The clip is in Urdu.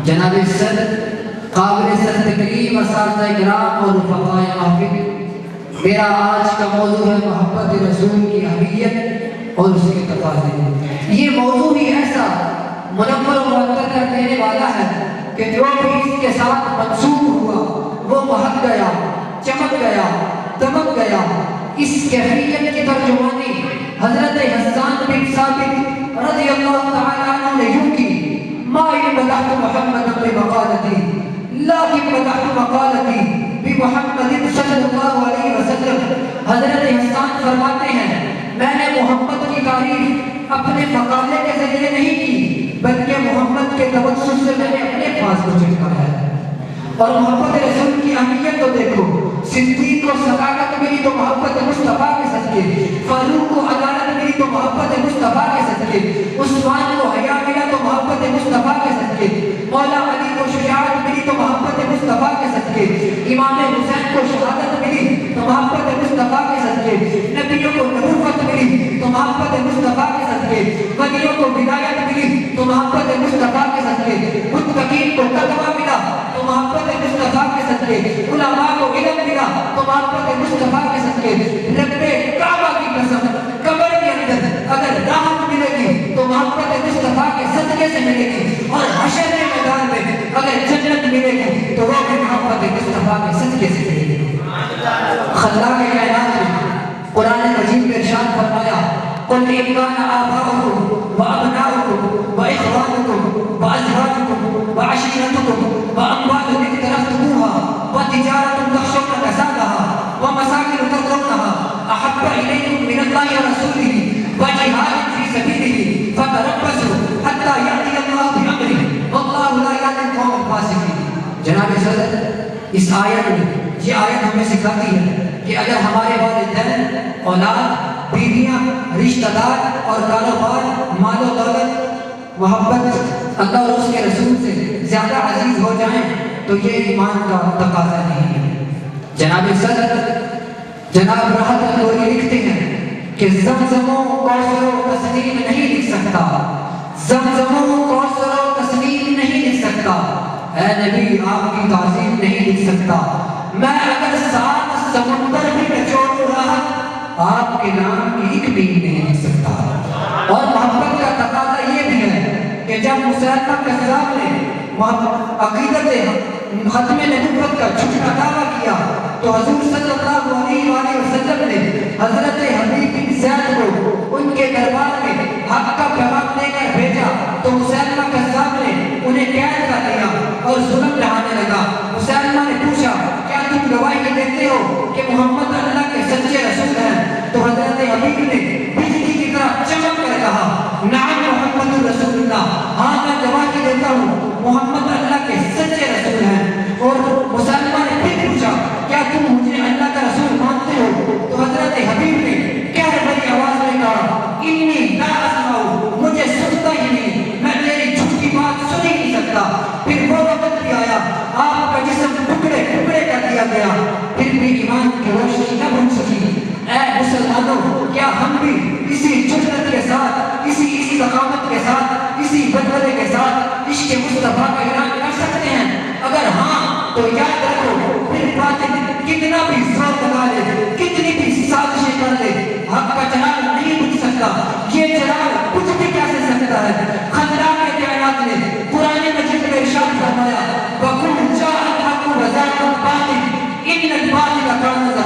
جناب صدر قابل صد تکریم اساتذہ کرام اور رفقائے محفل، میرا آج کا موضوع ہے محبت رسول کی اہمیت اور اس کے تقاضے۔ یہ موضوع ہی ایسا منور و معطر کر دینے والا ہے کہ جو بھی اس کے ساتھ منسوب ہوا وہ مہک گیا، چمک گیا، دمک گیا۔ اس کیفیت کی ترجمانی حضرت حسان بن ثابت رضی اللہ تعالیٰ عنہ نے یوں کی: ما مدحت محمد بمقالتی لیکن مدحت مقالتی بمحمد صلی اللہ علیہ وسلم۔ حضرت حسان فرماتے ہیں میں نے محمد کی تعریف اپنے مقالے کے ذریعے نہیں کی، بلکہ محمد کے توسل سے میں نے اپنے الفاظ کو چمکایا ہے۔ اور محبت رسول کی اہمیت تو دیکھو، صدیق کو صداقت ملی تو محبت مصطفیٰ کے صدقے، فاروق کو عدالت ملی تو محبت مصطفیٰ کے صدقے، عثمان کو حیا ملا تو محبت مصطفیٰ کے صدقے، مولا علی کو شجاعت ملی تو محبت مصطفیٰ کے صدقے، امام حسین کو شہادت ملی تو محبت مصطفیٰ کے صدقے، نبیوں کو نبوت ملی تو محبت مصطفیٰ کے صدقے، ولیوں کو ہدایت ملی تو محبت مصطفیٰ کے صدقے، متقین کو تقویٰ ملا تو محبت مصطفیٰ کے صدقے، علماء کو علم ملا تو محبت مصطفیٰ کے صدقے۔ رب کعبہ کی قسم، قبر کے اندر اگر راحت ملے گی تو محبت مصطفیٰ کے صدقے سے ملے گی، اور حشر کے میدان میں اگر جنت ملے گی تو وہ بھی محبت مصطفیٰ کے صدقے سے ملے گی۔ خلاق کائنات میں قرآن مجید میں ارشاد فرمایا: قل ان كان آباؤكم وأبناؤكم وإخوانكم وأزواجكم وعشيرتكم وأموال اقترفتموها وتجارة تخشون كسادها ومساكن ترضونها أحب إليكم من الله ورسوله وجهاد في سبيله فتربصوا حتى يأتي الله بأمره والله لا يهدي القوم الفاسقين۔ جناب صدر، اس آیت میں یہ آیت ہمیں سکھاتی ہے کہ اگر ہمارے والدین، اولاد، بیویاں، رشتہ دار اور کاروبار، مال و دولت، محبت اللہ اور اس کے رسول سے زیادہ عزیز ہو جائیں تو یہ ایمان کا تقاضا نہیں ہے۔ جناب صدر جناب راحت النوری لکھتے ہیں کہ زمزموں کوثر و تسنیم نہیں لکھ سکتا، زمزموں کوثر و تسنیم نہیں لکھ سکتا، اے نبی آپ کی تعظیم نہیں لکھ سکتا، میں اگر 7 سمندر بھی نچوڑوں رہا آپ کے نام کی ایک بھی نہیں لکھ سکتا۔ اور محبت کا تقاضا یہ بھی ہے کہ جب مسیلمہ کذاب نے عقیدت ختم نبوت کا جھوٹا دعویٰ کیا تو حضور صلی اللہ علیہ وآلہ وسلم نے حضرت حبیب بن زید کو ان کے دربار میں حق کا پیغام دے کر بھیجا تو مسیلمہ کذاب نے انہیں قید کر لیا اور ظلم ڈھانے لگا۔ مسیلمہ نے پوچھا کیا تم گواہی دیتے ہو کہ محمد اللہ کے سچے رسول ہیں؟ تو حضرت حبیب نے بجلی کی طرح چمک کر کہا: نعم محمد رسول اللہ، ہاں میں گواہی دیتا ہوں محمد اللہ کے سچے رسول ہیں۔ اور مسلمہ نے پھر پوچھا کیا تم مجھے اللہ کا رسول مانتے ہو؟ تو حضرت حبیب نے کہہ بڑی آواز میں کہا: انی لا اسمع، مجھے سنتا ہی نہیں، میں تیری جھوٹی بات سن ہی نہیں سکتا۔ پھر وہ وقت بھی آیا آپ کا جسم ٹکڑے ٹکڑے کر دیا گیا، پھر بھی ایمان کی روشنی نہ بن سکی۔ اے مسلمانوں، کیا ہم بھی اسی جرأت کے ساتھ، اسی ذکاوت کے ساتھ، اسی بدلے کے ساتھ عشق مصطفیٰ کا اعلان کر سکتے ہیں؟ اگر ہاں تو یاد رکھو، پھر باطل کتنا بھی زور لگا لے، کتنی بھی سازشیں کر لے، حق کا چراغ نہیں بجھ سکتا۔ یہ چراغ کچھ بھی کیسے سکتا ہے؟ خطرات کے کائنات نے قرآن مجید میں ارشاد فرمایا: وَقُلْ جَاءَ الْحَقُّ وَزَهَقَ الْبَاطِلُ إِنَّ الْبَاطِلَ كَانَ